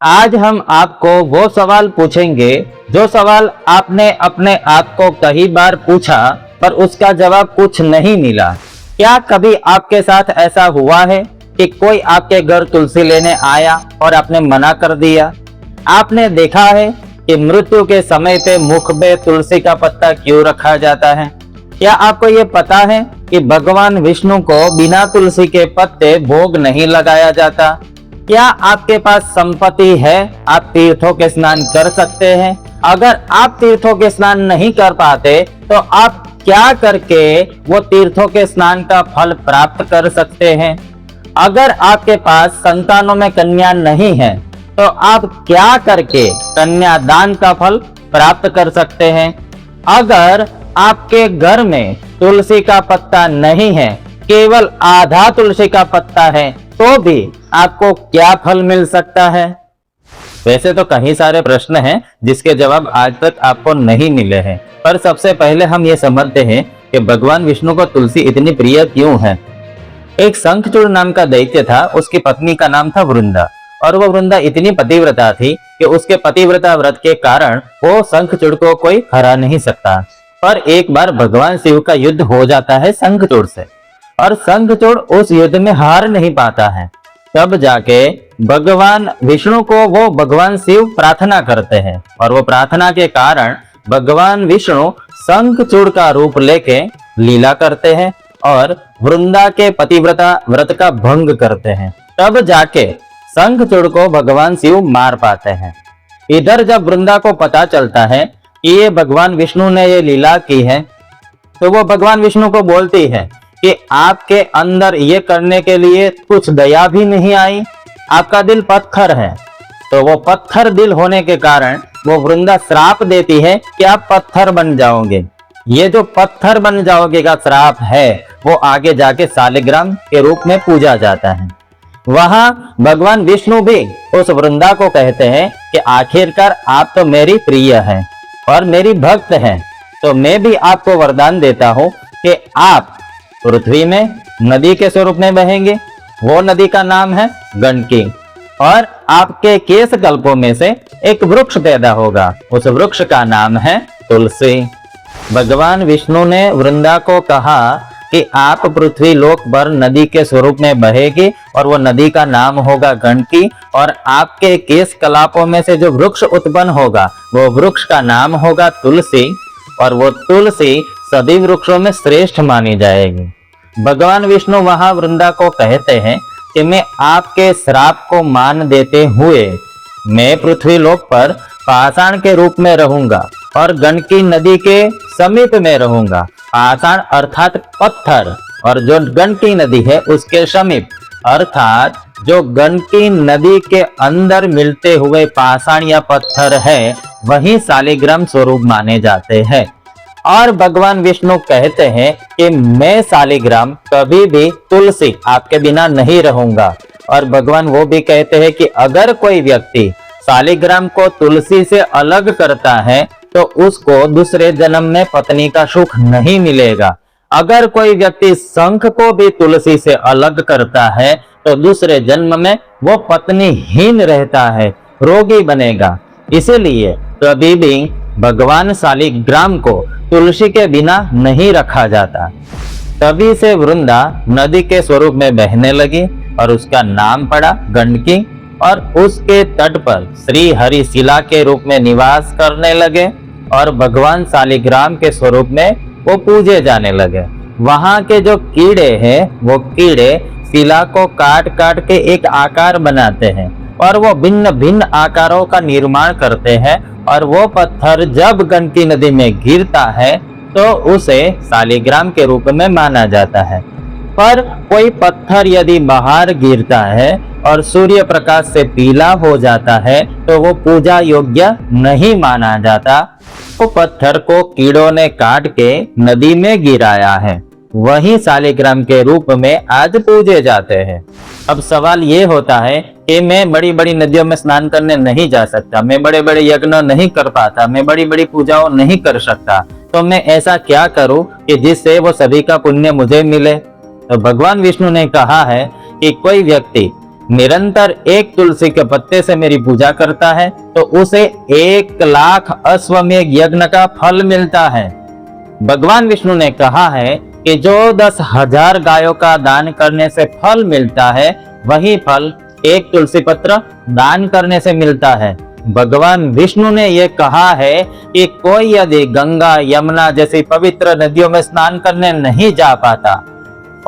आज हम आपको वो सवाल पूछेंगे जो सवाल आपने अपने आप को कई बार पूछा पर उसका जवाब कुछ नहीं मिला। क्या कभी आपके साथ ऐसा हुआ है कि कोई आपके घर तुलसी लेने आया और आपने मना कर दिया? आपने देखा है कि मृत्यु के समय पे मुख में तुलसी का पत्ता क्यों रखा जाता है? क्या आपको ये पता है कि भगवान विष्णु को बिना तुलसी के पत्ते भोग नहीं लगाया जाता? क्या आपके पास संपत्ति है, आप तीर्थों के स्नान कर सकते हैं? अगर आप तीर्थों के स्नान नहीं कर पाते तो आप क्या करके वो तीर्थों के स्नान का फल प्राप्त कर सकते हैं? अगर आपके पास संतानों में कन्या नहीं है तो आप क्या करके कन्यादान का फल प्राप्त कर सकते हैं? अगर आपके घर में तुलसी का पत्ता नहीं है, केवल आधा तुलसी का पत्ता है, तो भी आपको क्या फल मिल सकता है? वैसे तो कई सारे प्रश्न हैं जिसके जवाब आज तक आपको नहीं मिले हैं, पर सबसे पहले हम ये समझते हैं कि भगवान विष्णु को तुलसी इतनी प्रिय क्यों है। एक शंखचूड़ नाम का दैत्य था, उसकी पत्नी का नाम था वृंदा, और वो वृंदा इतनी पतिव्रता थी कि उसके पतिव्रता व्रत के कारण वो शंखचूड़ को कोई हरा नहीं सकता। पर एक बार भगवान शिव का युद्ध हो जाता है शंखचूड़ से, और शंखचूड़ उस युद्ध में हार नहीं पाता है। तब जाके भगवान विष्णु को वो भगवान शिव प्रार्थना करते हैं, और वो प्रार्थना के कारण भगवान विष्णु शंखचूड़ का रूप लेके लीला करते हैं और वृंदा के पतिव्रता व्रत का भंग करते हैं। तब जाके शंखचूड़ को भगवान शिव मार पाते हैं। इधर जब वृंदा को पता चलता है कि ये भगवान विष्णु ने ये लीला की है, तो वो भगवान विष्णु को बोलती है कि आपके अंदर ये करने के लिए कुछ दया भी नहीं आई, आपका दिल पत्थर है। तो वो पत्थर दिल होने के कारण वो वृंदा श्राप देती है कि आप पत्थर बन जाओगे। ये जो पत्थर बन जाओगे का श्राप है वो आगे जाके शालिग्राम के रूप में पूजा जाता है। वहां भगवान विष्णु भी उस वृंदा को कहते हैं कि आखिरकार आप तो मेरी प्रिय हैं और मेरी भक्त हैं, तो मैं भी आपको वरदान देता हूं कि आप पृथ्वी में नदी के स्वरूप में बहेंगे। वो नदी का नाम है गंडकी, और आपके केश कल्पों में से एक वृक्ष पैदा होगा, उस वृक्ष का नाम है तुलसी। भगवान विष्णु ने वृंदा को कहा कि आप पृथ्वी लोक पर नदी के स्वरूप में बहेगी और वो नदी का नाम होगा गंडकी, और आपके केश कलापों में से जो वृक्ष उत्पन्न होगा वो वृक्ष का नाम होगा तुलसी, और वो तुलसी सभी वृक्षों में श्रेष्ठ मानी जाएगी। भगवान विष्णु वहां वृंदा को कहते हैं कि मैं आपके श्राप को मान देते हुए मैं पृथ्वी लोक पर पाषाण के रूप में रहूंगा और गंडकी नदी के समीप में रहूंगा। पाषाण अर्थात पत्थर, और जो गंडकी नदी है उसके समीप, अर्थात जो गंडकी नदी के अंदर मिलते हुए पाषाण या पत्थर है वही शालिग्राम स्वरूप माने जाते हैं। और भगवान विष्णु कहते हैं कि मैं शालिग्राम कभी भी तुलसी आपके बिना नहीं रहूंगा। और भगवान वो भी कहते हैं कि अगर कोई व्यक्ति शालिग्राम को तुलसी से अलग करता है तो उसको दूसरे जन्म में पत्नी का सुख नहीं मिलेगा। अगर कोई व्यक्ति शंख को भी तुलसी से अलग करता है तो दूसरे जन्म में वो पत्नीहीन रहता है, रोगी बनेगा। इसीलिए कभी भी भगवान शालिग्राम को तुलसी के बिना नहीं रखा जाता। तभी से वृंदा नदी के स्वरूप में बहने लगी और उसका नाम पड़ा गंडकी, और उसके तट पर श्री हरि शिला के रूप में निवास करने लगे और भगवान शालिग्राम के स्वरूप में वो पूजे जाने लगे। वहां के जो कीड़े हैं वो कीड़े शिला को काट काट के एक आकार बनाते हैं और वो भिन्न भिन्न आकारों का निर्माण करते हैं, और वो पत्थर जब गंडकी नदी में गिरता है तो उसे शालिग्राम के रूप में माना जाता है। पर कोई पत्थर यदि बाहर गिरता है और सूर्य प्रकाश से पीला हो जाता है तो वो पूजा योग्य नहीं माना जाता। वो पत्थर को कीड़ों ने काट के नदी में गिराया है, वही शालिग्राम के रूप में आज पूजे जाते हैं। अब सवाल ये होता है कि मैं बड़ी बड़ी नदियों में स्नान करने नहीं जा सकता, मैं बड़े बड़े यज्ञ नहीं कर पाता, मैं बड़ी बड़ी पूजाओं नहीं कर सकता, तो मैं ऐसा क्या करूं कि जिससे वो सभी का पुण्य मुझे मिले? तो भगवान विष्णु ने कहा है कि कोई व्यक्ति निरंतर एक तुलसी के पत्ते से मेरी पूजा करता है तो उसे 1,00,000 अश्वमेध यज्ञ का फल मिलता है। भगवान विष्णु ने कहा है कि जो 10,000 गायों का दान करने से फल मिलता है, वही फल एक तुलसी पत्र दान करने से मिलता है। भगवान विष्णु ने यह कहा है कि कोई यदि गंगा, यमुना जैसी पवित्र नदियों में स्नान करने नहीं जा पाता,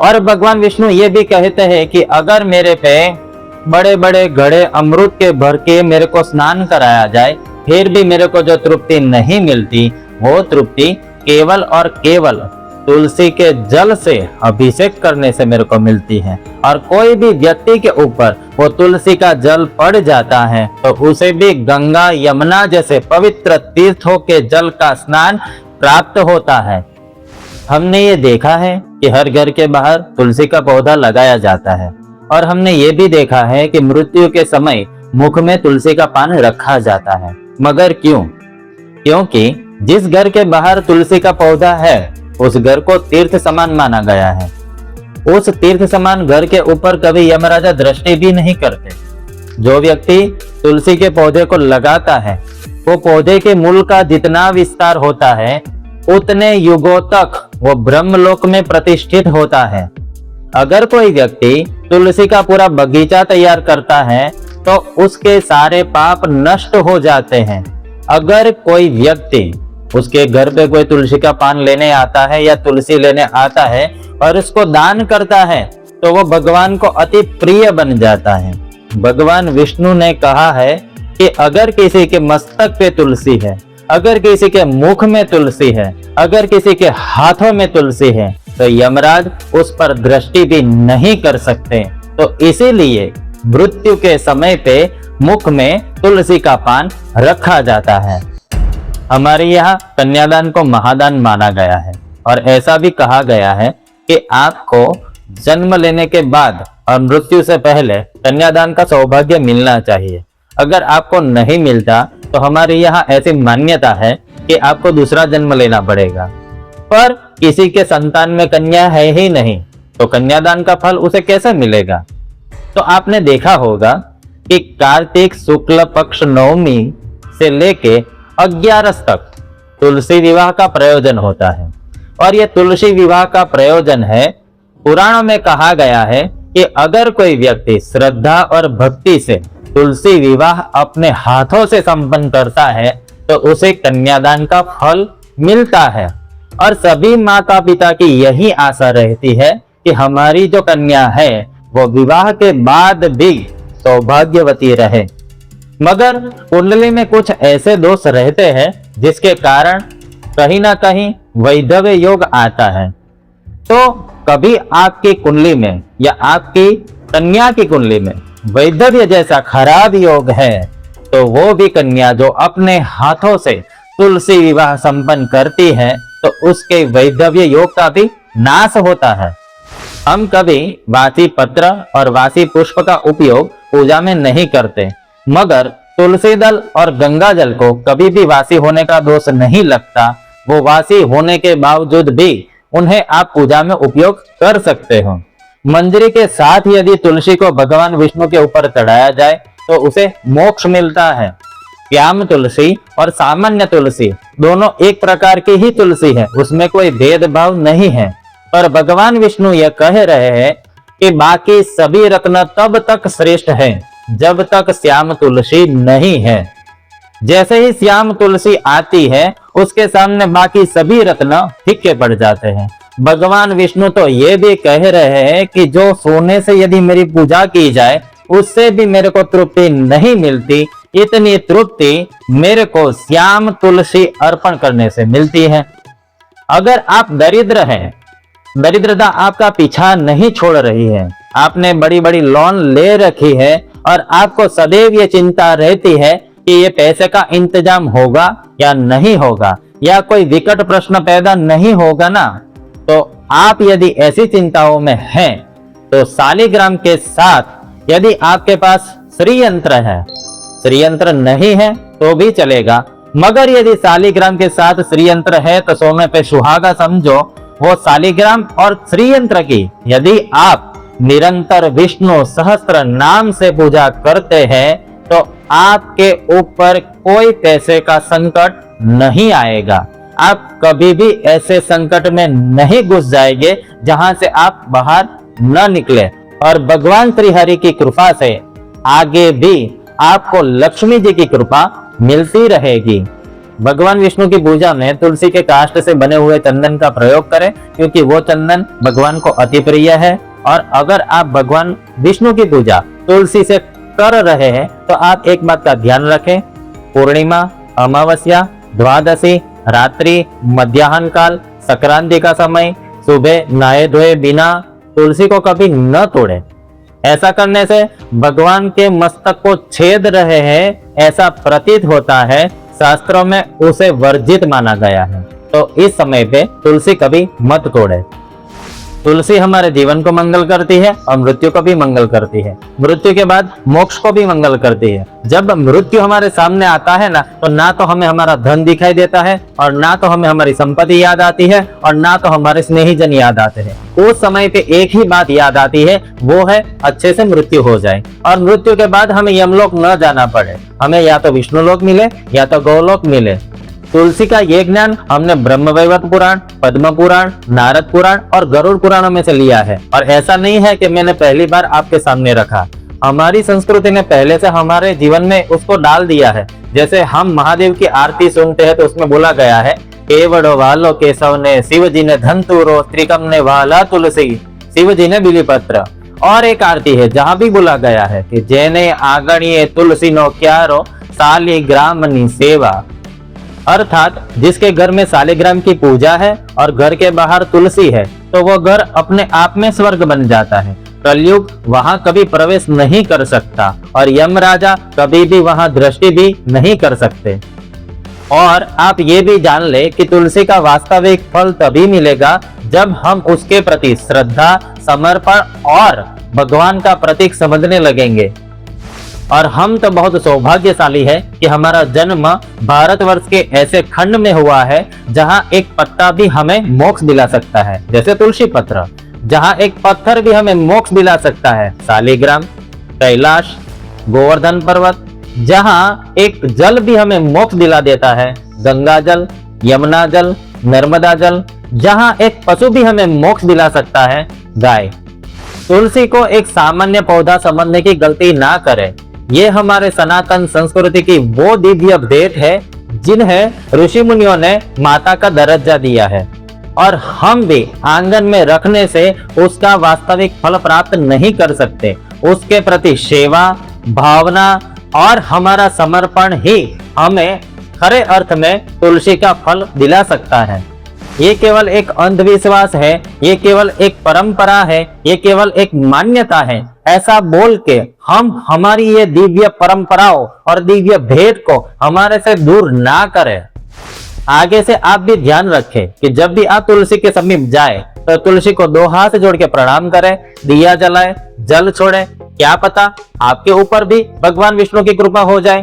और भगवान विष्णु ये भी कहते हैं कि अगर मेरे पे बड़े बड़े घड़े अमृत के भर के मेरे को स्नान कराया जाए, फिर भी मेरे को जो तृप्ति नहीं मिलती, वो तृप्ति केवल और केवल तुलसी के जल से अभिषेक करने से मेरे को मिलती है। और कोई भी व्यक्ति के ऊपर वो तुलसी का जल पड़ जाता है तो उसे भी गंगा, यमुना जैसे पवित्र तीर्थों के जल का स्नान प्राप्त होता है। हमने ये देखा है कि हर घर के बाहर तुलसी का पौधा लगाया जाता है, और हमने ये भी देखा है कि मृत्यु के समय मुख में तुलसी का पान रखा जाता है। मगर क्यों? क्योंकि जिस घर के बाहर तुलसी का पौधा है, उस घर को तीर्थ समान माना गया है। उस तीर्थ समान घर के ऊपर कभी यमराजा दृष्टि भी नहीं करते। जो व्यक्ति तुलसी के पौधे को लगाता है, वो पौधे के मूल का जितना विस्तार होता है, उतने युगों तक वो ब्रह्मलोक में प्रतिष्ठित होता है। अगर कोई व्यक्ति तुलसी का पूरा बगीचा तैयार करता है तो उसके सारे पाप नष्ट हो जाते हैं। अगर कोई व्यक्ति उसके घर पे कोई तुलसी का पान लेने आता है या तुलसी लेने आता है और उसको दान करता है, तो वो भगवान को अति प्रिय बन जाता है। भगवान विष्णु ने कहा है कि अगर किसी के मस्तक पे तुलसी है, अगर किसी के मुख में तुलसी है, अगर किसी के हाथों में तुलसी है, तो यमराज उस पर दृष्टि भी नहीं कर सकते। तो इसीलिए मृत्यु के समय पे मुख में तुलसी का पान रखा जाता है। हमारे यहाँ कन्यादान को महादान माना गया है, और ऐसा भी कहा गया है कि आपको जन्म लेने के बाद और मृत्यु से पहले कन्यादान का सौभाग्य मिलना चाहिए। अगर आपको नहीं मिलता तो हमारे यहाँ ऐसी मान्यता है कि आपको दूसरा जन्म लेना पड़ेगा। पर किसी के संतान में कन्या है ही नहीं, तो कन्यादान का फल उसे कैसे मिलेगा? तो आपने देखा होगा कि कार्तिक शुक्ल पक्ष नवमी से लेके 11 तक तुलसी विवाह का प्रयोजन होता है। और यह तुलसी विवाह का प्रयोजन है, पुराणों में कहा गया है कि अगर कोई व्यक्ति श्रद्धा और भक्ति से तुलसी विवाह अपने हाथों से संपन्न करता है तो उसे कन्यादान का फल मिलता है। और सभी माता पिता की यही आशा रहती है कि हमारी जो कन्या है वो विवाह के बाद भी सौभाग्यवती रहे। मगर कुंडली में कुछ ऐसे दोष रहते हैं जिसके कारण कहीं ना कहीं वैधव्य योग आता है। तो कभी आपकी कुंडली में या आपकी कन्या की कुंडली में वैधव्य जैसा खराब योग है, तो वो भी कन्या जो अपने हाथों से तुलसी विवाह संपन्न करती है, तो उसके वैधव्य योग का भी नाश होता है। हम कभी वासी पत्र और वासी पुष्प का उपयोग पूजा में नहीं करते, मगर तुलसी दल और गंगा जल को कभी भी वासी होने का दोष नहीं लगता। वो वासी होने के बावजूद भी उन्हें आप पूजा में उपयोग कर सकते हो। मंजरी के साथ यदि तुलसी को भगवान विष्णु के ऊपर चढ़ाया जाए तो उसे मोक्ष मिलता है। श्याम तुलसी और सामान्य तुलसी दोनों एक प्रकार की ही तुलसी है, उसमें कोई भेदभाव नहीं है। पर भगवान विष्णु यह कह रहे हैं कि बाकी सभी रत्न तब तक श्रेष्ठ है जब तक श्याम तुलसी नहीं है। जैसे ही श्याम तुलसी आती है, उसके सामने बाकी सभी रत्न फीके पड़ जाते हैं। भगवान विष्णु तो ये भी कह रहे हैं कि जो सोने से यदि मेरी पूजा की जाए उससे भी मेरे को तृप्ति नहीं मिलती, इतनी तृप्ति मेरे को श्याम तुलसी अर्पण करने से मिलती है। अगर आप दरिद्र हैं, दरिद्रता आपका पीछा नहीं छोड़ रही है, आपने बड़ी बड़ी लोन ले रखी है और आपको सदैव ये चिंता रहती है कि ये पैसे का इंतजाम होगा या नहीं होगा, या कोई विकट प्रश्न पैदा नहीं होगा ना, तो आप यदि ऐसी चिंताओं में हैं तो शालिग्राम के साथ यदि आपके पास श्री यंत्र है, श्री यंत्र नहीं है तो भी चलेगा, मगर यदि शालिग्राम के साथ श्री यंत्र है तो सोने पे सुहागा समझो। वो शालिग्राम और श्री यंत्र की यदि आप निरंतर विष्णु सहस्त्र नाम से पूजा करते हैं तो आपके ऊपर कोई पैसे का संकट नहीं आएगा। आप कभी भी ऐसे संकट में नहीं घुस जाएंगे जहां से आप बाहर न निकले। और भगवान श्री हरि की कृपा से आगे भी आपको लक्ष्मी जी की कृपा मिलती रहेगी। भगवान विष्णु की पूजा में तुलसी के काष्ठ से बने हुए चंदन का प्रयोग करें, क्योंकि वो चंदन भगवान को अति प्रिय है। और अगर आप भगवान विष्णु की पूजा तुलसी से कर रहे हैं तो आप एक बात का ध्यान रखें, पूर्णिमा, अमावस्या, द्वादशी, रात्रि, मध्याह्न काल, संक्रांति का समय, सुबह नहाए धोए बिना तुलसी को कभी न तोड़े। ऐसा करने से भगवान के मस्तक को छेद रहे हैं ऐसा प्रतीत होता है। शास्त्रों में उसे वर्जित माना गया है। तो इस समय पे तुलसी कभी मत तोड़े। तुलसी हमारे जीवन को मंगल करती है और मृत्यु को भी मंगल करती है। मृत्यु के बाद मोक्ष को भी मंगल करती है। जब मृत्यु हमारे सामने आता है ना तो हमें हमारा धन दिखाई देता है और ना तो हमें हमारी संपत्ति याद आती है और ना तो हमारे स्नेहीजन याद आते हैं। उस समय पे एक ही बात याद आती है, वो है अच्छे से मृत्यु हो जाए और मृत्यु के बाद हमें यमलोक न जाना पड़े। हमें या तो विष्णु लोक मिले या तो गौलोक मिले। तुलसी का ये ज्ञान हमने ब्रह्मवैवर्त पुराण, पद्म पुराण, नारद पुराण और गरुड़ पुराणों में से लिया है। और ऐसा नहीं है कि मैंने पहली बार आपके सामने रखा। हमारी संस्कृति ने पहले से हमारे जीवन में उसको डाल दिया है। जैसे हम महादेव की आरती सुनते हैं तो उसमें बोला गया है, केवड़ो वालो केशव ने, शिव जी ने धंतुरो, त्रिकम ने वाला तुलसी, शिव जी ने बिलीपत्र। और एक आरती है जहाँ भी बोला गया है कि जेने आगणिये तुलसी नो क्यारो, सालिग्राम नी सेवा। अर्थात जिसके घर में सालिग्राम की पूजा है और घर के बाहर तुलसी है तो वो घर अपने आप में स्वर्ग बन जाता है। कलयुग वहां कभी प्रवेश नहीं कर सकता और यम राजा कभी भी वहां दृष्टि भी नहीं कर सकते। और आप ये भी जान ले कि तुलसी का वास्तविक फल तभी मिलेगा जब हम उसके प्रति श्रद्धा, समर्पण और भगवान का प्रतीक समझने लगेंगे। और हम तो बहुत सौभाग्यशाली है कि हमारा जन्म भारतवर्ष के ऐसे खंड में हुआ है जहां एक पत्ता भी हमें मोक्ष दिला सकता है, जैसे तुलसी पत्र। जहां एक पत्थर भी हमें मोक्ष दिला सकता है, सालिग्राम, कैलाश, गोवर्धन पर्वत। जहां एक जल भी हमें मोक्ष दिला देता है, गंगा जल, यमुना जल, नर्मदा जल। जहां एक पशु भी हमें मोक्ष दिला सकता है, गाय। तुलसी को एक सामान्य पौधा समझने की गलती ना करें। ये हमारे सनातन संस्कृति की वो दिव्य भेंट है जिन्हें ऋषि मुनियों ने माता का दर्जा दिया है। और हम भी आंगन में रखने से उसका वास्तविक फल प्राप्त नहीं कर सकते। उसके प्रति सेवा, भावना और हमारा समर्पण ही हमें खरे अर्थ में तुलसी का फल दिला सकता है। ये केवल एक अंधविश्वास है, ये केवल एक परंपरा है, ये केवल एक मान्यता है, ऐसा बोल के हम हमारी ये दिव्य परंपराओं और दिव्य भेंट को हमारे से दूर ना करें। आगे से आप भी ध्यान रखें कि जब भी आप तुलसी के समीप जाए तो तुलसी को 2 हाथ जोड़ के प्रणाम करें, दिया जलाए, जल छोड़े। क्या पता आपके ऊपर भी भगवान विष्णु की कृपा हो जाए।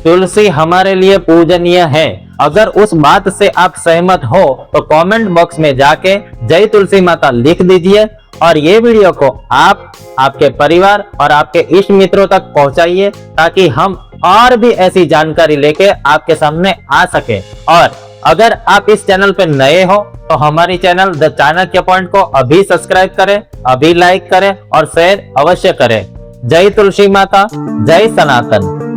तुलसी हमारे लिए पूजनीय है। अगर उस बात से आप सहमत हो तो कमेंट बॉक्स में जाके जय तुलसी माता लिख दीजिए और ये वीडियो को आप, आपके परिवार और आपके इष्ट मित्रों तक पहुंचाइए ताकि हम और भी ऐसी जानकारी लेके आपके सामने आ सके। और अगर आप इस चैनल पे नए हो तो हमारी चैनल द चाणक्य पॉइंट को अभी सब्सक्राइब करें, अभी लाइक करें और शेयर अवश्य करें। जय तुलसी माता, जय सनातन।